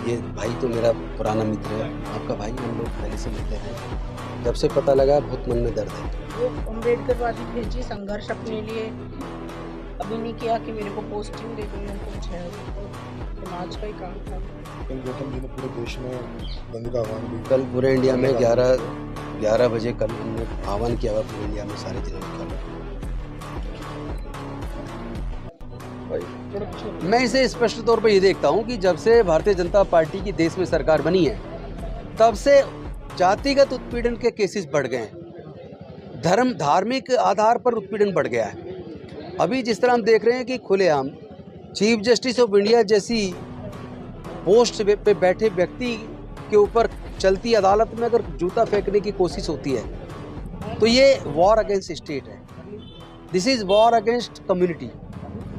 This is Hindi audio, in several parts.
ये भाई तो मेरा पुराना मित्र है, आपका भाई, हम लोग पहले से मिलते हैं। जब से पता लगा बहुत मन में दर्द है। वो अम्बेडकरवादी भेजी संघर्ष अपने लिए अभी नहीं किया कि मेरे को पोस्टिंग दे दो या कुछ है, तो समाज का ही काम था। कल गौतम जी ने पूरे देश में बंद का आह्वान भी कल पूरे इंडिया में 11 बजे कल हमने आह्वान किया हुआ पूरे इंडिया में सारे जिलों में। मैं इसे स्पष्ट तौर पर ये देखता हूँ कि जब से भारतीय जनता पार्टी की देश में सरकार बनी है तब से जातिगत उत्पीड़न के केसेस बढ़ गए हैं, धार्मिक आधार पर उत्पीड़न बढ़ गया है। अभी जिस तरह हम देख रहे हैं कि खुलेआम चीफ जस्टिस ऑफ इंडिया जैसी पोस्ट पे बैठे व्यक्ति के ऊपर चलती अदालत में अगर जूता फेंकने की कोशिश होती है तो ये वॉर अगेंस्ट स्टेट है। This is war against community,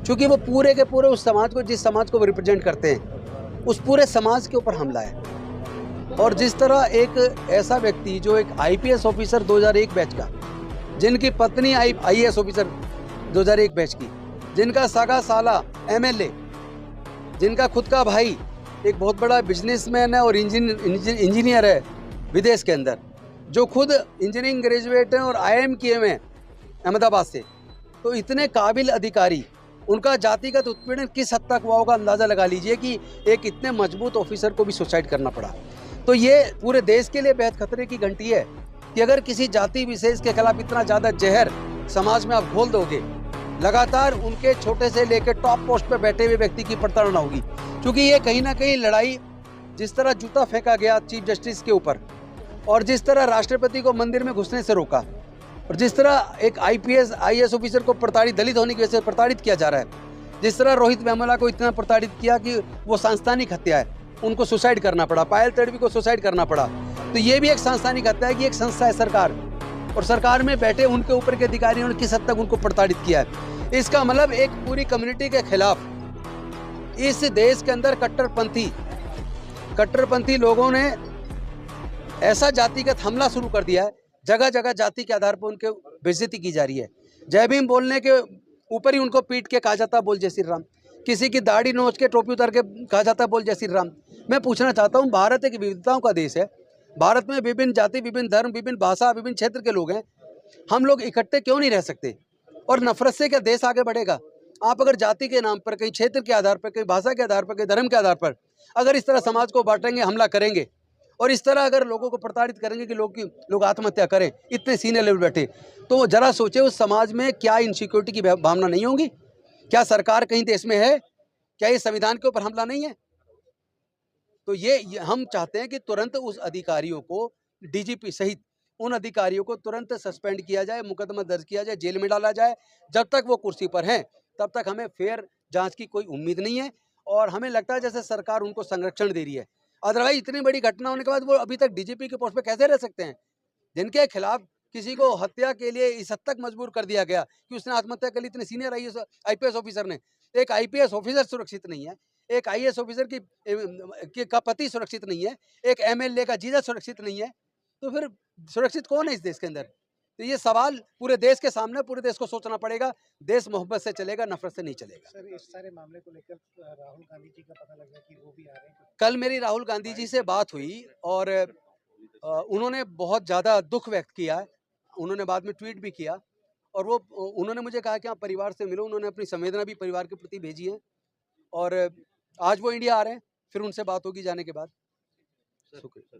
क्योंकि वो पूरे के पूरे उस समाज को, जिस समाज को वो रिप्रेजेंट करते हैं, उस पूरे समाज के ऊपर हमला है। और जिस तरह एक ऐसा व्यक्ति जो एक आईपीएस ऑफिसर 2001 बैच का, जिनकी पत्नी आईएएस ऑफिसर 2001 बैच की, जिनका सगा साला एमएलए, जिनका खुद का भाई एक बहुत बड़ा बिजनेसमैन है और इंजीनियर है विदेश के अंदर, जो खुद इंजीनियरिंग ग्रेजुएट हैं और आईआईएम किए हुए हैं अहमदाबाद से, तो इतने काबिल अधिकारी, उनका जातिगत उत्पीड़न किस हद तक हुआ होगा अंदाज़ा लगा लीजिए कि एक इतने मजबूत ऑफिसर को भी सुसाइड करना पड़ा। तो ये पूरे देश के लिए बेहद खतरे की घंटी है कि अगर किसी जाति विशेष के खिलाफ इतना ज़्यादा जहर समाज में आप घोल दोगे, लगातार उनके छोटे से लेकर टॉप पोस्ट पर बैठे हुए व्यक्ति की प्रताड़ना होगी। क्योंकि ये कहीं ना कहीं लड़ाई, जिस तरह जूता फेंका गया चीफ जस्टिस के ऊपर, और जिस तरह राष्ट्रपति को मंदिर में घुसने से रोका, और जिस तरह एक आईएएस ऑफिसर को प्रताड़ित, दलित होने की वजह से प्रताड़ित किया जा रहा है, जिस तरह रोहित वेमुला को इतना प्रताड़ित किया कि वो सांस्थानिक हत्या है, उनको सुसाइड करना पड़ा, पायल तड़वी को सुसाइड करना पड़ा, तो ये भी एक सांस्थानिक हत्या है कि एक संस्था है सरकार, और सरकार में बैठे उनके ऊपर के अधिकारियों ने किस हद तक उनको प्रताड़ित किया है। इसका मतलब एक पूरी कम्युनिटी के खिलाफ इस देश के अंदर कट्टरपंथी लोगों ने ऐसा जातिगत हमला शुरू कर दिया है। जगह जगह जाति के आधार पर उनके बेइज्जती की जा रही है। जय भीम बोलने के ऊपर ही उनको पीट के कहा जाता बोल जय श्री राम, किसी की दाढ़ी नोच के टोपी उतार के कहा जाता बोल जय श्री राम। मैं पूछना चाहता हूँ, भारत एक विविधताओं का देश है, भारत में विभिन्न जाति, विभिन्न धर्म, विभिन्न भाषा, विभिन्न क्षेत्र के लोग हैं, हम लोग इकट्ठे क्यों नहीं रह सकते? और नफरत से क्या देश आगे बढ़ेगा? आप अगर जाति के नाम पर, कहीं क्षेत्र के आधार पर, कहीं भाषा के आधार पर, कहीं धर्म के आधार पर अगर इस तरह समाज को बांटेंगे, हमला करेंगे, और इस तरह अगर लोगों को प्रताड़ित करेंगे कि लोग आत्महत्या करें, इतने सीनियर लेवल बैठे, तो जरा सोचे उस समाज में क्या इनसिक्योरिटी की भावना नहीं होगी? क्या सरकार कहीं देश में है? क्या ये संविधान के ऊपर हमला नहीं है? तो ये हम चाहते हैं कि तुरंत उस अधिकारियों को, डीजीपी सहित उन अधिकारियों को तुरंत सस्पेंड किया जाए, मुकदमा दर्ज किया जाए, जेल में डाला जाए। जब तक वो कुर्सी पर हैं तब तक हमें फेयर जांच की कोई उम्मीद नहीं है, और हमें लगता है जैसे सरकार उनको संरक्षण दे रही है। अदरवाइज इतनी बड़ी घटना होने के बाद वो अभी तक डीजीपी के पोस्ट पे कैसे रह सकते हैं? जिनके खिलाफ किसी को हत्या के लिए इस हद तक मजबूर कर दिया गया कि उसने आत्महत्या कर ली, इतने सीनियर आईपीएस ऑफिसर ने। एक आईपीएस ऑफिसर सुरक्षित नहीं है, एक आईएएस ऑफिसर का पति सुरक्षित नहीं है, एक एमएलए का जीजा सुरक्षित नहीं है, तो फिर सुरक्षित कौन है इस देश के अंदर? तो ये सवाल पूरे देश के सामने, पूरे देश को सोचना पड़ेगा। देश मोहब्बत से चलेगा, नफरत से नहीं चलेगा। सर, इस सारे मामले को लेकर राहुल गांधी जी का पता लगा कि वो भी आ रहे हैं। कल मेरी राहुल गांधी जी से बात हुई और उन्होंने बहुत ज़्यादा दुख व्यक्त किया है। उन्होंने बाद में ट्वीट भी किया, और उन्होंने मुझे कहा कि आप परिवार से मिलो। उन्होंने अपनी संवेदना भी परिवार के प्रति भेजी है, और आज वो इंडिया आ रहे हैं, फिर उनसे बात होगी जाने के बाद। शुक्रिया।